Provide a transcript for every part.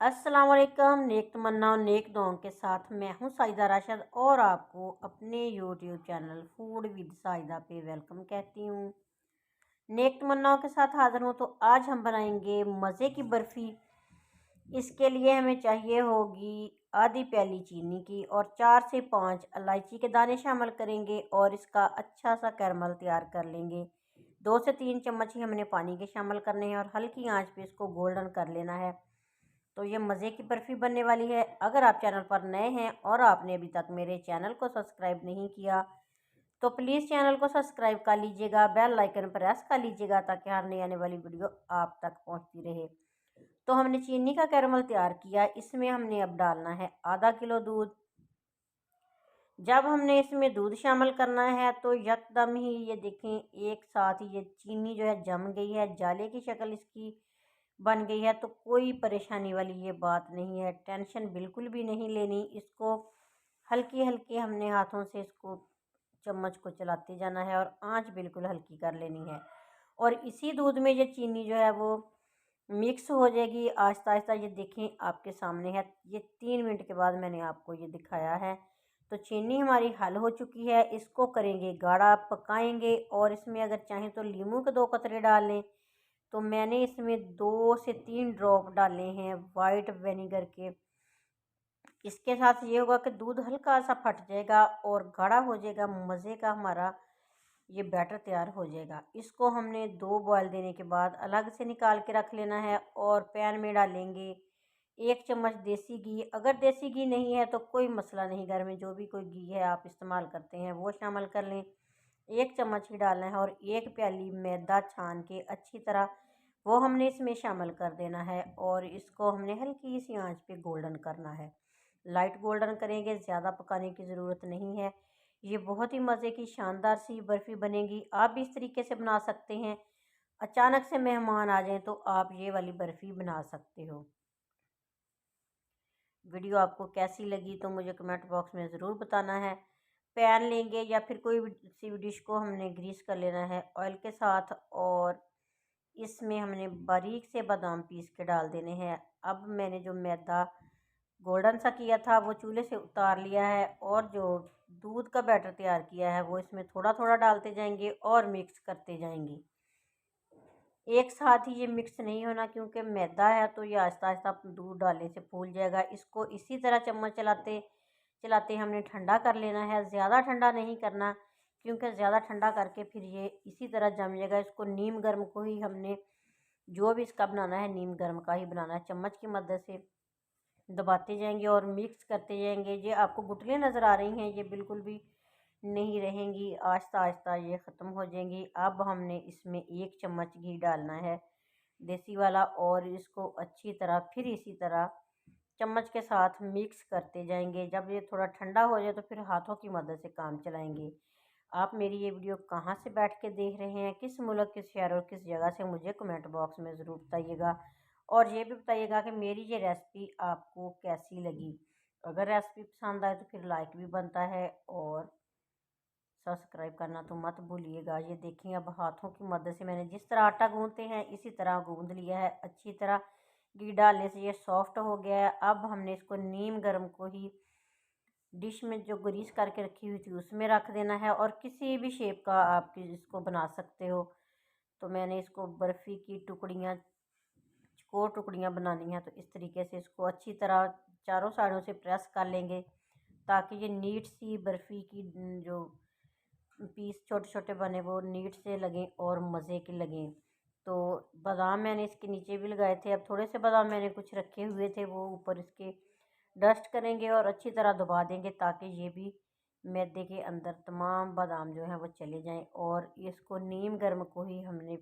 अस्सलाम वालेकुम। नेक तमन्ना और नेक दुआओं के साथ मैं हूं साइदा राशिद और आपको अपने YouTube channel food with Saida पे वेलकम कहती हूं। नेक तमन्नाओं के साथ हाजिर हूं। तो आज हम बनाएंगे मज़े की बर्फ़ी। इसके लिए हमें चाहिए होगी आधी प्याली चीनी की और 4 से 5 इलायची के दाने शामिल करेंगे और इसका अच्छा सा कैरमल तैयार कर लेंगे। 2 से 3 चम्मच ही हमने पानी के शामिल करने हैं और हल्की आंच पे इसको गोल्डन कर लेना है। तो ये मज़े की बर्फ़ी बनने वाली है। अगर आप चैनल पर नए हैं और आपने अभी तक मेरे चैनल को सब्सक्राइब नहीं किया तो प्लीज़ चैनल को सब्सक्राइब कर लीजिएगा, बेल आइकन प्रेस कर लीजिएगा ताकि हर नई आने वाली वीडियो आप तक पहुंचती रहे। तो हमने चीनी का कैरमल तैयार किया, इसमें हमने अब डालना है आधा किलो दूध। जब हमने इसमें दूध शामिल करना है तो यकदम ही ये देखें एक साथ ही ये चीनी जो है जम गई है, जाले की शक्ल इसकी बन गई है। तो कोई परेशानी वाली ये बात नहीं है, टेंशन बिल्कुल भी नहीं लेनी। इसको हल्की हल्की हमने हाथों से इसको चम्मच को चलाते जाना है और आंच बिल्कुल हल्की कर लेनी है। और इसी दूध में ये चीनी जो है वो मिक्स हो जाएगी आहिस्ता आहिस्ता। ये देखें आपके सामने है, ये 3 मिनट के बाद मैंने आपको ये दिखाया है। तो चीनी हमारी हल हो चुकी है, इसको करेंगे गाढ़ा, पकाएंगे और इसमें अगर चाहें तो लीमू के 2 कतरे डाल लें। तो मैंने इसमें 2 से 3 ड्रॉप डाले हैं वाइट विनेगर के। इसके साथ ये होगा कि दूध हल्का सा फट जाएगा और गाढ़ा हो जाएगा, मज़े का हमारा ये बैटर तैयार हो जाएगा। इसको हमने 2 बॉयल देने के बाद अलग से निकाल के रख लेना है और पैन में डालेंगे 1 चम्मच देसी घी। अगर देसी घी नहीं है तो कोई मसला नहीं, घर में जो भी कोई घी है आप इस्तेमाल करते हैं वो शामिल कर लें। 1 चम्मच ही डालना है और 1 प्याली मैदा छान के अच्छी तरह वो हमने इसमें शामिल कर देना है और इसको हमने हल्की सी आंच पे गोल्डन करना है। लाइट गोल्डन करेंगे, ज़्यादा पकाने की ज़रूरत नहीं है। ये बहुत ही मज़े की शानदार सी बर्फ़ी बनेगी। आप भी इस तरीके से बना सकते हैं। अचानक से मेहमान आ जाएं तो आप ये वाली बर्फ़ी बना सकते हो। वीडियो आपको कैसी लगी तो मुझे कमेंट बॉक्स में ज़रूर बताना है। पैन लेंगे या फिर कोई भी सी भी डिश को हमने ग्रीस कर लेना है ऑयल के साथ और इसमें हमने बारीक से बादाम पीस के डाल देने हैं। अब मैंने जो मैदा गोल्डन सा किया था वो चूल्हे से उतार लिया है और जो दूध का बैटर तैयार किया है वो इसमें थोड़ा थोड़ा डालते जाएंगे और मिक्स करते जाएंगे। एक साथ ही ये मिक्स नहीं होना क्योंकि मैदा है तो ये आहिस्ता आहिस्ता दूध डालने से फूल जाएगा। इसको इसी तरह चम्मच चलाते चलाते हमने ठंडा कर लेना है, ज़्यादा ठंडा नहीं करना क्योंकि ज़्यादा ठंडा करके फिर ये इसी तरह जम जाएगा। इसको नीम गर्म को ही हमने जो भी इसका बनाना है नीम गर्म का ही बनाना है। चम्मच की मदद से दबाते जाएंगे और मिक्स करते जाएंगे। ये आपको गुठलियाँ नज़र आ रही हैं, ये बिल्कुल भी नहीं रहेंगी, आहिस्ता आहिस्ता ये ख़त्म हो जाएंगी। अब हमने इसमें 1 चम्मच घी डालना है देसी वाला और इसको अच्छी तरह फिर इसी तरह चम्मच के साथ मिक्स करते जाएंगे। जब ये थोड़ा ठंडा हो जाए तो फिर हाथों की मदद से काम चलाएंगे। आप मेरी ये वीडियो कहाँ से बैठ के देख रहे हैं, किस मुल्क, किस शहर और किस जगह से, मुझे कमेंट बॉक्स में ज़रूर बताइएगा। और ये भी बताइएगा कि मेरी ये रेसिपी आपको कैसी लगी। अगर रेसिपी पसंद आए तो फिर लाइक भी बनता है और सब्सक्राइब करना तो मत भूलिएगा। ये देखिए अब हाथों की मदद से मैंने जिस तरह आटा गूंदते हैं इसी तरह गूंद लिया है अच्छी तरह। घी डालने से ये सॉफ्ट हो गया है। अब हमने इसको नीम गर्म को ही डिश में जो ग्रीस करके रखी हुई थी उसमें रख देना है और किसी भी शेप का आप इसको बना सकते हो। तो मैंने इसको बर्फ़ी की टुकड़ियाँ, चौकोर टुकड़ियाँ बनानी है तो इस तरीके से इसको अच्छी तरह चारों साइडों से प्रेस कर लेंगे ताकि ये नीट सी बर्फ़ी की जो पीस छोटे छोटे बने वो नीट से लगें और मज़े के लगें। तो बादाम मैंने इसके नीचे भी लगाए थे, अब थोड़े से बादाम मैंने कुछ रखे हुए थे वो ऊपर इसके डस्ट करेंगे और अच्छी तरह दबा देंगे ताकि ये भी मैदे के अंदर तमाम बादाम जो हैं वो चले जाएं। और इसको नीम गर्म को ही हमने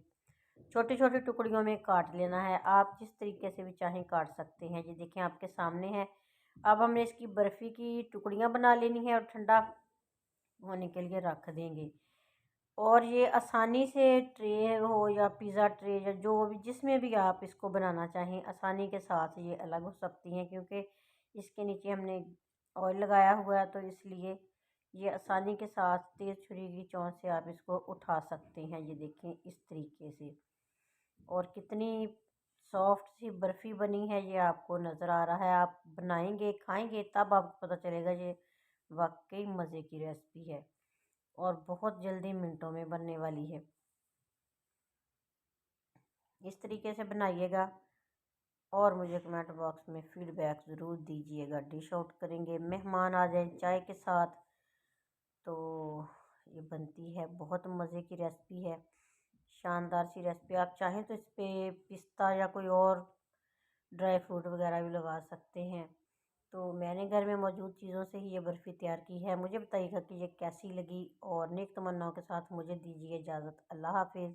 छोटी छोटी टुकड़ियों में काट लेना है। आप जिस तरीके से भी चाहें काट सकते हैं। ये देखें आपके सामने है। अब हमने इसकी बर्फ़ी की टुकड़ियाँ बना लेनी है और ठंडा होने के लिए रख देंगे। और ये आसानी से ट्रे हो या पिज़्ज़ा ट्रे या जो भी जिसमें भी आप इसको बनाना चाहें आसानी के साथ ये अलग हो सकती हैं क्योंकि इसके नीचे हमने ऑयल लगाया हुआ है तो इसलिए ये आसानी के साथ तेज़ छुरी की चोंच से आप इसको उठा सकते हैं। ये देखें इस तरीके से। और कितनी सॉफ्ट सी बर्फ़ी बनी है, ये आपको नज़र आ रहा है। आप बनाएंगे खाएंगे तब आपको पता चलेगा ये वाकई मज़े की रेसिपी है और बहुत जल्दी मिनटों में बनने वाली है। इस तरीके से बनाइएगा और मुझे कमेंट बॉक्स में फ़ीडबैक ज़रूर दीजिएगा। डिश आउट करेंगे, मेहमान आ जाए चाय के साथ तो ये बनती है। बहुत मज़े की रेसिपी है, शानदार सी रेसिपी। आप चाहें तो इस पर पिस्ता या कोई और ड्राई फ्रूट वगैरह भी लगा सकते हैं। तो मैंने घर में मौजूद चीज़ों से ही ये बर्फ़ी तैयार की है। मुझे बताइएगा कि ये कैसी लगी और नेक तमन्नाओं के साथ मुझे दीजिए इजाज़त। अल्लाह हाफिज़।